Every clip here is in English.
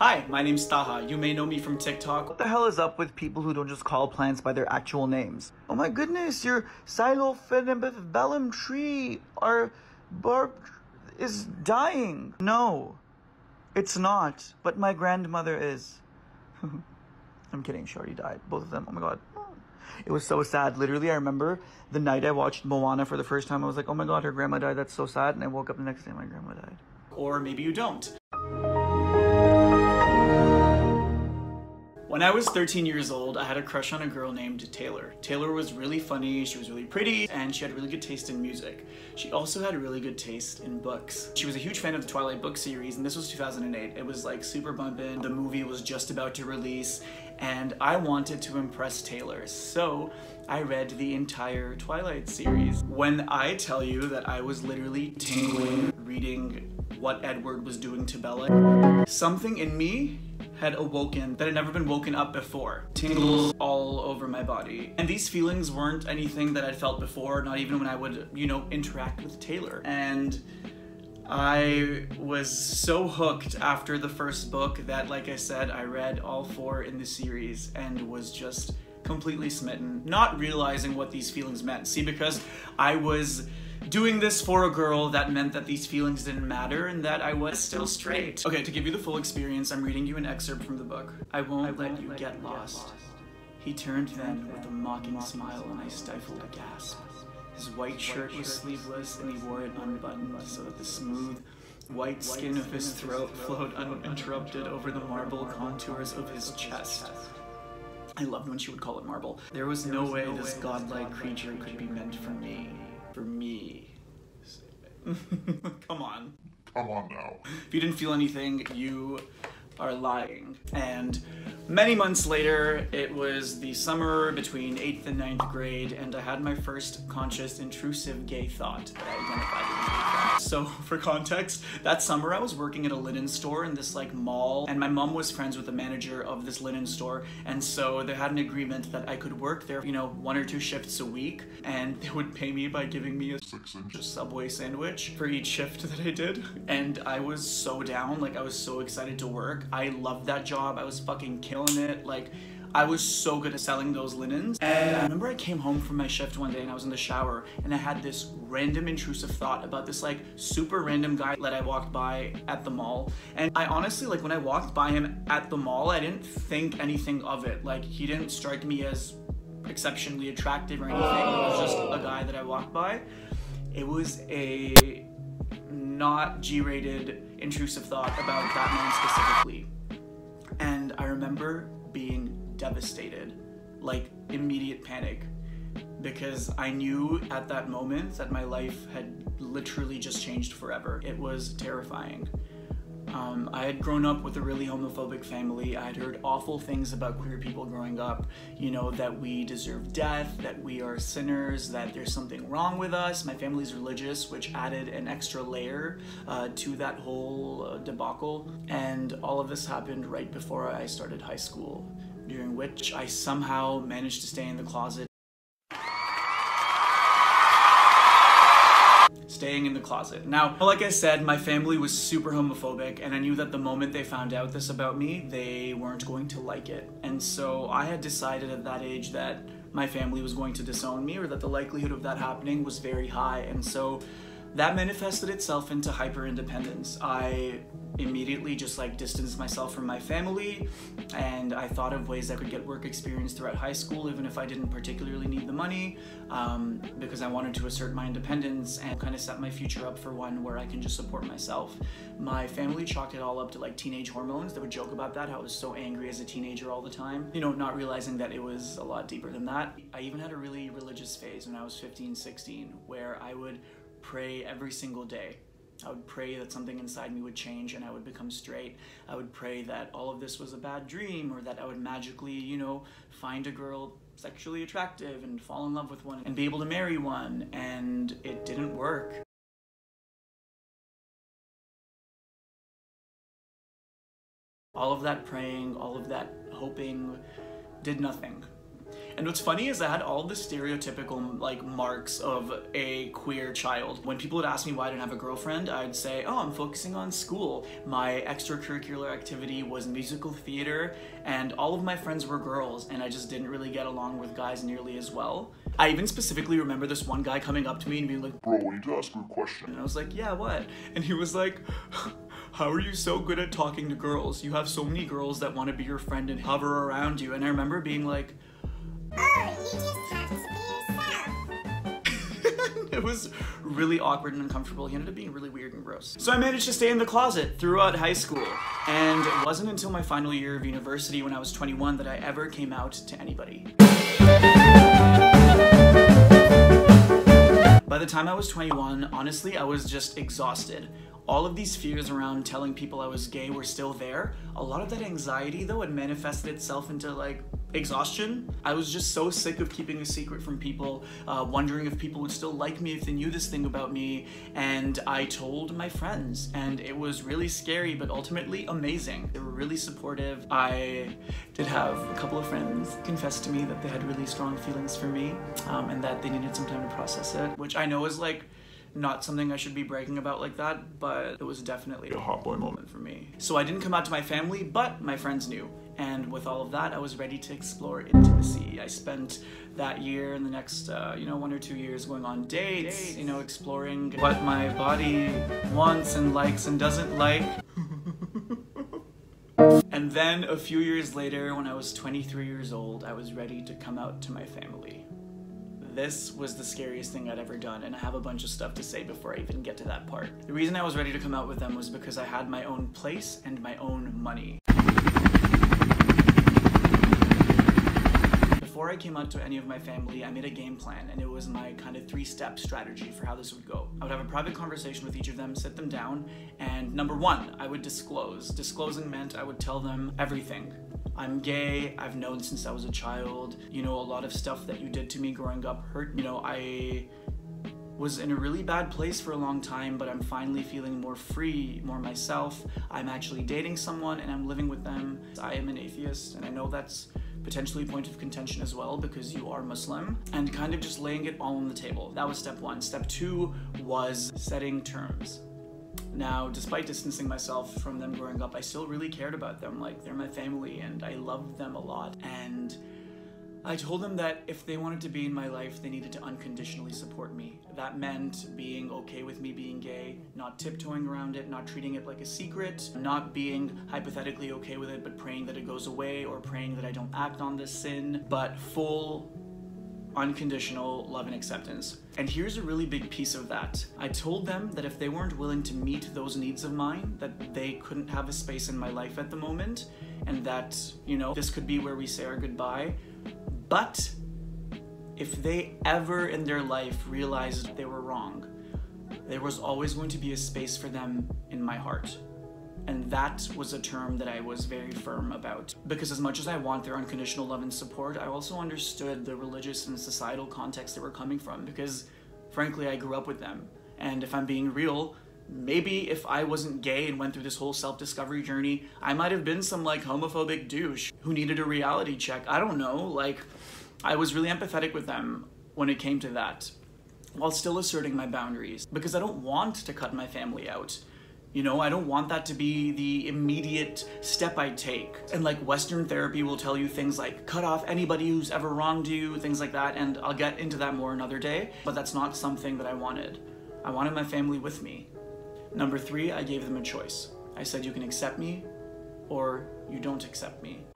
Hi, my name's Taha. You may know me from TikTok. What the hell is up with people who don't just call plants by their actual names? Oh my goodness, your Silophenibellum tree is dying. No, it's not, but my grandmother is. I'm kidding, she already died. Both of them, oh my god. It was so sad. Literally, I remember the night I watched Moana for the first time, I was like, oh my god, her grandma died, that's so sad. And I woke up the next day, my grandma died. Or maybe you don't. When I was 13 years old, I had a crush on a girl named Taylor. Taylor was really funny, she was really pretty, and she had really good taste in music. She also had really good taste in books. She was a huge fan of the Twilight book series, and this was 2008. It was like super bumpin', the movie was just about to release, and I wanted to impress Taylor, so I read the entire Twilight series. When I tell you that I was literally tingling reading what Edward was doing to Bella, something in me had awoken that had never been woken up before. Tingles all over my body. And these feelings weren't anything that I'd felt before, not even when I would, interact with Taylor. And I was so hooked after the first book that, like I said, I read all 4 in the series and was just completely smitten, not realizing what these feelings meant. See, because I was doing this for a girl, that meant that these feelings didn't matter and that I was still straight. Okay, to give you the full experience, I'm reading you an excerpt from the book. I won't let you get lost. He turned then with a mocking smile and I stifled a gasp. His white shirt was sleeveless and he wore it unbuttoned so that the smooth, white skin of his throat flowed uninterrupted over the marble contours of his chest. I loved when she would call it marble. There was no way this godlike creature could be meant for me. For me. Come on. Come on now. If you didn't feel anything, you are lying. And many months later, it was the summer between 8th and 9th grade, and I had my first conscious, intrusive gay thought that I identified as a gay thought. So, for context, that summer I was working at a linen store in this mall, and my mom was friends with the manager of this linen store, and so they had an agreement that I could work there, 1 or 2 shifts a week, and they would pay me by giving me a 6-inch Subway sandwich for each shift that I did. And I was so down, I was so excited to work. I loved that job. I was fucking killing it. I was so good at selling those linens. And I remember I came home from my shift one day and I was in the shower and I had this random intrusive thought about this super random guy that I walked by at the mall. And I honestly, when I walked by him at the mall, I didn't think anything of it. He didn't strike me as exceptionally attractive or anything. It was just a guy that I walked by. It was a not G-rated intrusive thought about that man specifically. And I remember being devastated, immediate panic, because I knew at that moment that my life had literally just changed forever. It was terrifying. I had grown up with a really homophobic family. I had heard awful things about queer people growing up, that we deserve death, that we are sinners, that there's something wrong with us. My family's religious, which added an extra layer to that whole debacle. And all of this happened right before I started high school, during which I somehow managed to stay in the closet. Staying in the closet. Now, like I said, my family was super homophobic, and I knew that the moment they found out this about me, they weren't going to like it. And so I had decided at that age that my family was going to disown me, or that the likelihood of that happening was very high. And so that manifested itself into hyper-independence. I immediately just distanced myself from my family, and I thought of ways I could get work experience throughout high school, even if I didn't particularly need the money, because I wanted to assert my independence and kind of set my future up for one where I can just support myself. My family chalked it all up to teenage hormones. They would joke about that, how I was so angry as a teenager all the time, not realizing that it was a lot deeper than that. I even had a really religious phase when I was 15, 16, where I would pray every single day. I would pray that something inside me would change and I would become straight. I would pray that all of this was a bad dream, or that I would magically, find a girl sexually attractive and fall in love with one and be able to marry one, and it didn't work. All of that praying, all of that hoping did nothing. And what's funny is I had all the stereotypical like marks of a queer child. When people would ask me why I didn't have a girlfriend, I'd say, oh, I'm focusing on school. My extracurricular activity was musical theater, and all of my friends were girls, and I just didn't really get along with guys nearly as well. I even specifically remember this one guy coming up to me and being like, bro, I need to ask you a question. And I was like, yeah, what? And he was like, how are you so good at talking to girls? You have so many girls that want to be your friend and hover around you. And I remember being like, oh, you just have to be yourself. It was really awkward and uncomfortable. He ended up being really weird and gross. So I managed to stay in the closet throughout high school. And it wasn't until my final year of university when I was 21 that I ever came out to anybody. By the time I was 21, honestly, I was just exhausted. All of these fears around telling people I was gay were still there. A lot of that anxiety, though, had manifested itself into, like, exhaustion. I was just so sick of keeping a secret from people, wondering if people would still like me if they knew this thing about me, and I told my friends, and it was really scary, but ultimately amazing. They were really supportive. I did have a couple of friends confess to me that they had really strong feelings for me, and that they needed some time to process it, which I know is, like, not something I should be bragging about like that, but it was definitely a hot boy moment for me. So I didn't come out to my family, but my friends knew. And with all of that, I was ready to explore intimacy. I spent that year and the next, 1 or 2 years going on dates, exploring what my body wants and likes and doesn't like. And then a few years later, when I was 23 years old, I was ready to come out to my family. This was the scariest thing I'd ever done, and I have a bunch of stuff to say before I even get to that part. The reason I was ready to come out with them was because I had my own place and my own money. Before I came out to any of my family, I made a game plan, and it was my kind of 3-step strategy for how this would go. I would have a private conversation with each of them, sit them down, and number 1, I would disclose. Disclosing meant I would tell them everything. I'm gay, I've known since I was a child, a lot of stuff that you did to me growing up hurt. I was in a really bad place for a long time, but I'm finally feeling more free, more myself. I'm actually dating someone and I'm living with them. I am an atheist, and I know that's potentially a point of contention as well because you are Muslim, and kind of just laying it all on the table. That was step 1. Step 2 was setting terms. Now, despite distancing myself from them growing up, I still really cared about them. Like, they're my family and I loved them a lot. And I told them that if they wanted to be in my life, they needed to unconditionally support me. That meant being okay with me being gay, not tiptoeing around it, not treating it like a secret, not being hypothetically okay with it, but praying that it goes away or praying that I don't act on this sin, but full unconditional love and acceptance. And here's a really big piece of that. I told them that if they weren't willing to meet those needs of mine, that they couldn't have a space in my life at the moment, and that, this could be where we say our goodbye. But if they ever in their life realized they were wrong, there was always going to be a space for them in my heart. And that was a term that I was very firm about. Because as much as I want their unconditional love and support, I also understood the religious and societal context they were coming from, because frankly, I grew up with them. And if I'm being real, maybe if I wasn't gay and went through this whole self-discovery journey, I might have been some like homophobic douche who needed a reality check. I don't know, like, I was really empathetic with them when it came to that, while still asserting my boundaries, because I don't want to cut my family out. I don't want that to be the immediate step I take. And like Western therapy will tell you things like cut off anybody who's ever wronged you, things like that, and I'll get into that more another day, but that's not something that I wanted. I wanted my family with me. Number 3, I gave them a choice. I said, you can accept me or you don't accept me.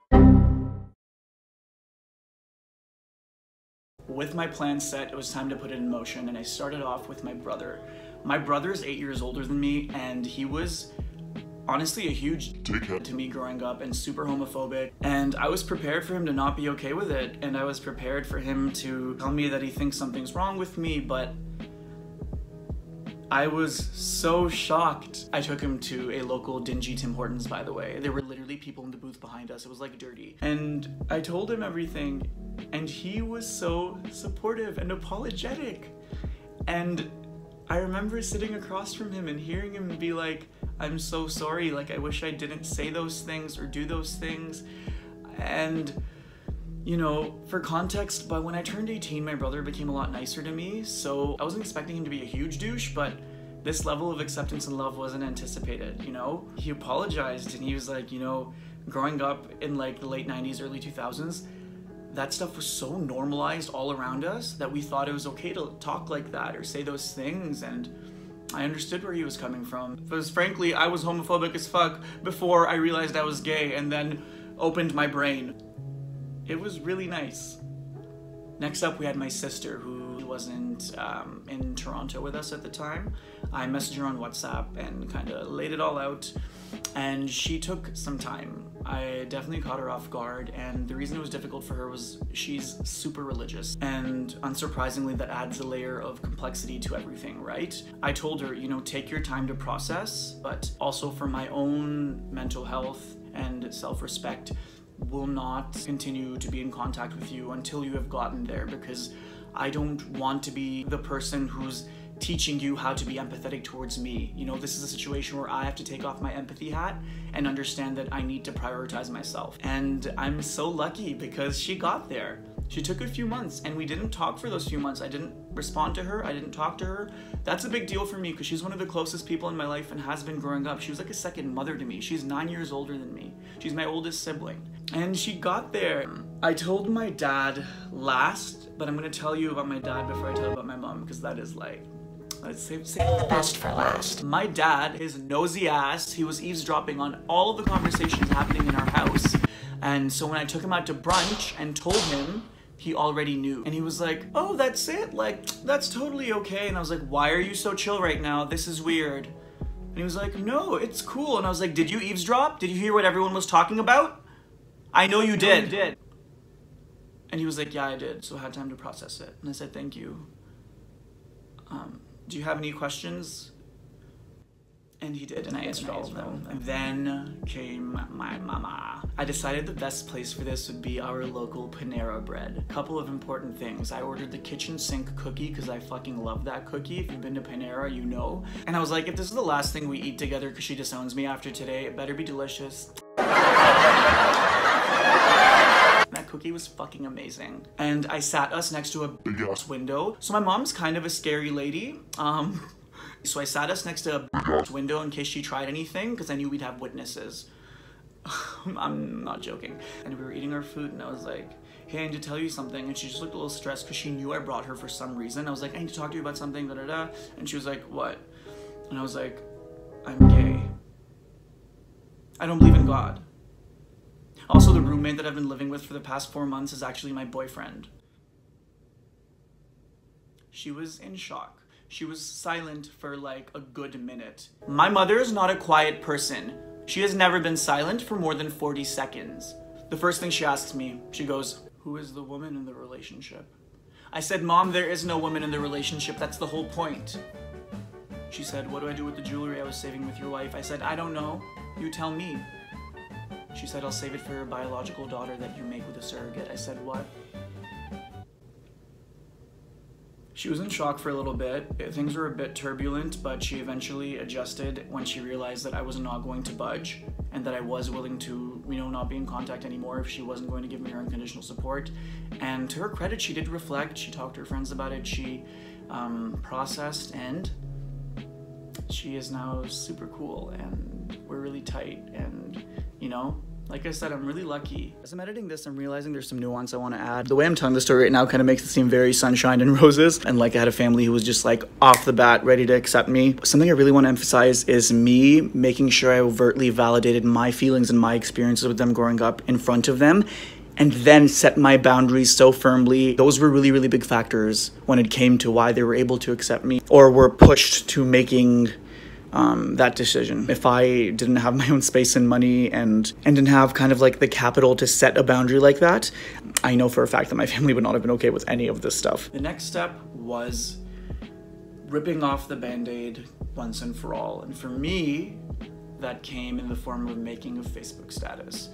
With my plan set, it was time to put it in motion, and I started off with my brother. My brother is 8 years older than me, and he was honestly a huge dickhead to me growing up and super homophobic. And I was prepared for him to not be okay with it, and I was prepared for him to tell me that he thinks something's wrong with me, but I was so shocked. I took him to a local dingy Tim Hortons, by the way. There were literally people in the booth behind us. It was like dirty. And I told him everything, and he was so supportive and apologetic. And I remember sitting across from him and hearing him be like, I'm so sorry, like I wish I didn't say those things or do those things. And You know, for context, but when I turned 18, my brother became a lot nicer to me, so I wasn't expecting him to be a huge douche, but this level of acceptance and love wasn't anticipated, you know? He apologized and he was like, you know, growing up in like the late 90s, early 2000s, that stuff was so normalized all around us that we thought it was okay to talk like that or say those things, and I understood where he was coming from. Because frankly, I was homophobic as fuck before I realized I was gay and then opened my brain. It was really nice. Next up, we had my sister, who wasn't in Toronto with us at the time. I messaged her on WhatsApp and kind of laid it all out, and she took some time. I definitely caught her off guard, and the reason it was difficult for her was she's super religious, and unsurprisingly that adds a layer of complexity to everything, right? I told her, you know, take your time to process, but also for my own mental health and self-respect, will not continue to be in contact with you until you have gotten there, because I don't want to be the person who's teaching you how to be empathetic towards me. You know, this is a situation where I have to take off my empathy hat and understand that I need to prioritize myself. And I'm so lucky because she got there. She took a few months and we didn't talk for those few months. I didn't respond to her, I didn't talk to her. That's a big deal for me because she's one of the closest people in my life and has been growing up. She was like a second mother to me. She's 9 years older than me. She's my oldest sibling. And she got there. I told my dad last, but I'm gonna tell you about my dad before I tell you about my mom, because that is like, let's save the best for last. My dad, his nosy ass, he was eavesdropping on all of the conversations happening in our house. And so when I took him out to brunch and told him, he already knew. And he was like, oh, that's it? Like, that's totally okay. And I was like, why are you so chill right now? This is weird. And he was like, no, it's cool. And I was like, did you eavesdrop? Did you hear what everyone was talking about? I know you did. And he was like, yeah, I did. So I had time to process it. And I said, thank you. Do you have any questions? And he did, and I answered all of them. And then came my mama. I decided the best place for this would be our local Panera Bread. Couple of important things. I ordered the kitchen sink cookie because I fucking love that cookie. If you've been to Panera, you know. And I was like, if this is the last thing we eat together because she disowns me after today, it better be delicious. That cookie was fucking amazing. And I sat us next to a big ass window. So my mom's kind of a scary lady. So I sat us next to a window in case she tried anything, because I knew we'd have witnesses. I'm not joking. And we were eating our food and I was like, hey, I need to tell you something. And she just looked a little stressed because she knew I brought her for some reason. I was like, I need to talk to you about something, da da da. And she was like, what? And I was like, I'm gay. I don't believe in God. Also, the roommate that I've been living with for the past 4 months is actually my boyfriend. She was in shock. She was silent for like a good minute. My mother is not a quiet person. She has never been silent for more than 40 seconds. The first thing she asks me, she goes, who is the woman in the relationship? I said, Mom, there is no woman in the relationship. That's the whole point. She said, what do I do with the jewelry I was saving with your wife? I said, I don't know. You tell me. She said, I'll save it for your biological daughter that you make with a surrogate. I said, what? She was in shock for a little bit. Things were a bit turbulent, but she eventually adjusted when she realized that I was not going to budge and that I was willing to, you know, not be in contact anymore if she wasn't going to give me her unconditional support. And to her credit, she did reflect. She talked to her friends about it. She processed, and she is now super cool and we're really tight, and, you know, like I said, I'm really lucky. As I'm editing this, I'm realizing there's some nuance I want to add. The way I'm telling the story right now kind of makes it seem very sunshine and roses, and like I had a family who was just like off the bat ready to accept me. Something I really want to emphasize is me making sure I overtly validated my feelings and my experiences with them growing up in front of them, and then set my boundaries so firmly. Those were really, really big factors when it came to why they were able to accept me or were pushed to making that decision. If I didn't have my own space and money and didn't have kind of like the capital to set a boundary like that, I know for a fact that my family would not have been okay with any of this stuff. The next step was ripping off the band-aid once and for all. And for me, that came in the form of making a Facebook status.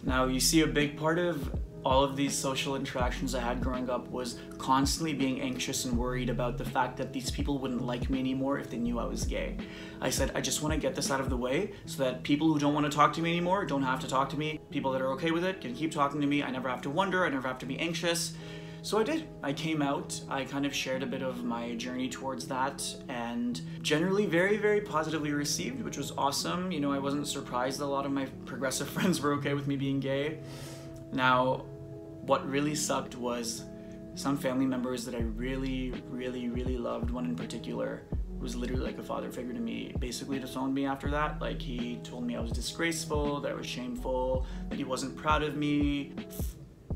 Now, you see, a big part of all of these social interactions I had growing up was constantly being anxious and worried about the fact that these people wouldn't like me anymore if they knew I was gay. I said, I just want to get this out of the way so that people who don't want to talk to me anymore don't have to talk to me. People that are okay with it can keep talking to me. I never have to wonder, I never have to be anxious. So I did. I came out, I kind of shared a bit of my journey towards that, and generally very, very positively received, which was awesome. You know, I wasn't surprised that a lot of my progressive friends were okay with me being gay. Now, what really sucked was some family members that I really, really, really loved, one in particular, who was literally like a father figure to me, basically disowned me after that. Like, he told me I was disgraceful, that I was shameful, that he wasn't proud of me.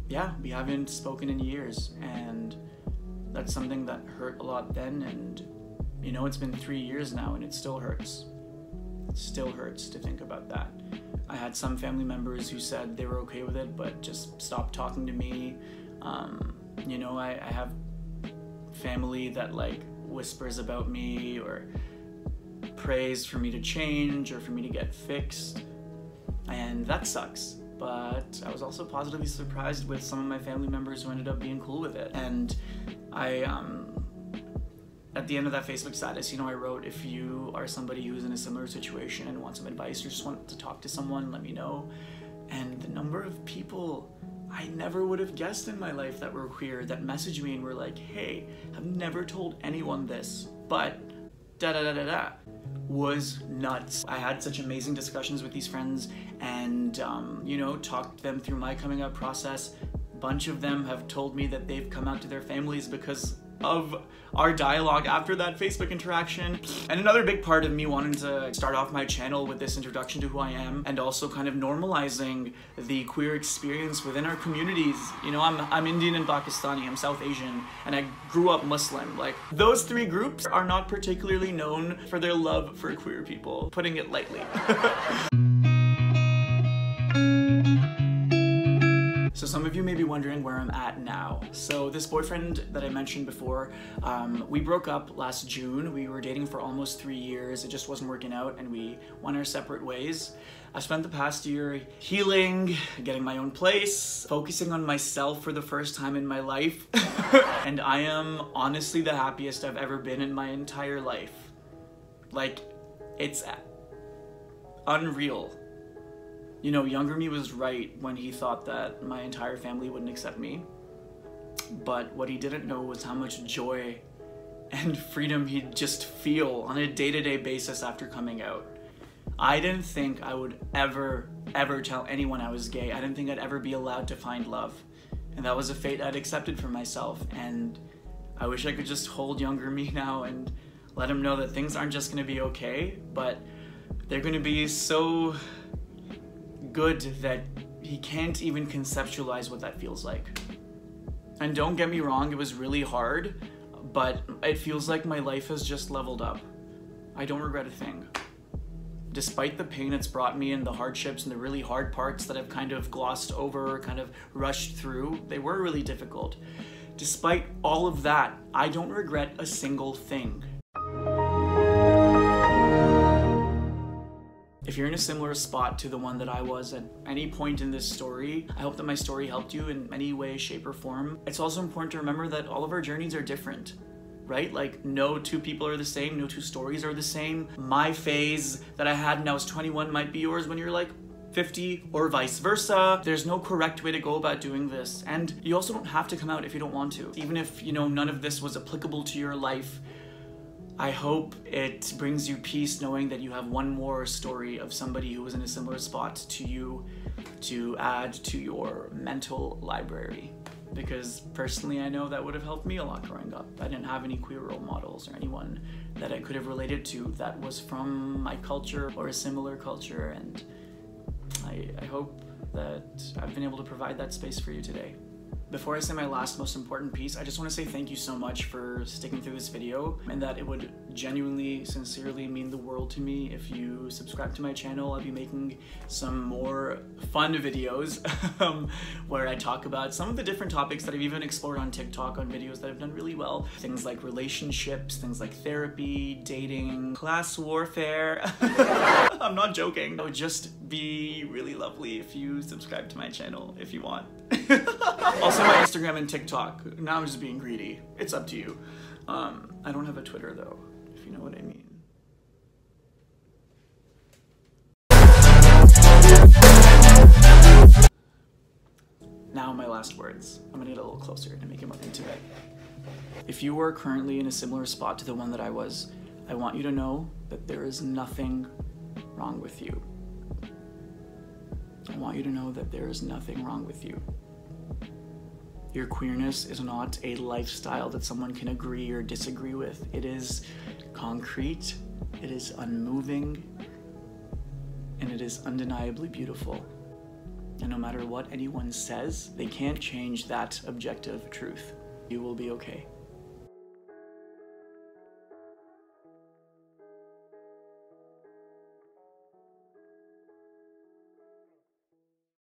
Yeah, we haven't spoken in years, and that's something that hurt a lot then, and you know, it's been 3 years now and it still hurts. It still hurts to think about that. I had some family members who said they were okay with it, but just stopped talking to me. You know, I have family that like whispers about me or prays for me to change or for me to get fixed, and that sucks. But I was also positively surprised with some of my family members who ended up being cool with it. And I, at the end of that Facebook status, you know, I wrote, if you are somebody who's in a similar situation and want some advice or just want to talk to someone, let me know. And the number of people I never would have guessed in my life that were queer that messaged me and were like, hey, I've never told anyone this, but da-da-da-da-da, was nuts. I had such amazing discussions with these friends and, you know, talked them through my coming out process. A bunch of them have told me that they've come out to their families because of our dialogue after that Facebook interaction. And another big part of me wanting to start off my channel with this introduction to who I am and also kind of normalizing the queer experience within our communities. You know, I'm Indian and Pakistani, I'm South Asian, and I grew up Muslim. Like, those three groups are not particularly known for their love for queer people, putting it lightly. So some of you may be wondering where I'm at now. So this boyfriend that I mentioned before, we broke up last June. We were dating for almost 3 years. It just wasn't working out and we went our separate ways. I spent the past year healing, getting my own place, focusing on myself for the first time in my life. And I am honestly the happiest I've ever been in my entire life. Like, it's unreal. You know, younger me was right when he thought that my entire family wouldn't accept me. But what he didn't know was how much joy and freedom he'd just feel on a day-to-day basis after coming out. I didn't think I would ever tell anyone I was gay. I didn't think I'd ever be allowed to find love. And that was a fate I'd accepted for myself. And I wish I could just hold younger me now and let him know that things aren't just gonna be okay, but they're gonna be so good that he can't even conceptualize what that feels like. And don't get me wrong, it was really hard, but it feels like my life has just leveled up. I don't regret a thing. Despite the pain it's brought me and the hardships and the really hard parts that I've kind of glossed over, kind of rushed through, they were really difficult. Despite all of that, I don't regret a single thing. If you're in a similar spot to the one that I was at any point in this story, I hope that my story helped you in any way, shape, or form. It's also important to remember that all of our journeys are different, right? Like, no two people are the same, no two stories are the same. My phase that I had when I was 21 might be yours when you're like 50, or vice versa. There's no correct way to go about doing this. And you also don't have to come out if you don't want to. Even if, you know, none of this was applicable to your life, I hope it brings you peace knowing that you have one more story of somebody who was in a similar spot to you to add to your mental library. Because personally, I know that would have helped me a lot growing up. I didn't have any queer role models or anyone that I could have related to that was from my culture or a similar culture, and I hope that I've been able to provide that space for you today. Before I say my last most important piece, I just want to say thank you so much for sticking through this video, and that it would genuinely, sincerely mean the world to me if you subscribe to my channel. I'll be making some more fun videos where I talk about some of the different topics that I've even explored on TikTok on videos that have done really well. Things like relationships, things like therapy, dating, class warfare. I'm not joking. It would just be really lovely if you subscribe to my channel if you want. Also my Instagram and TikTok. Now I'm just being greedy. It's up to you. I don't have a Twitter though, if you know what I mean. Now my last words. I'm gonna get a little closer to make it more intimate. If you are currently in a similar spot to the one that I was, I want you to know that there is nothing wrong with you. I want you to know that there is nothing wrong with you. Your queerness is not a lifestyle that someone can agree or disagree with. It is concrete, it is unmoving, and it is undeniably beautiful. And no matter what anyone says, they can't change that objective truth. You will be okay.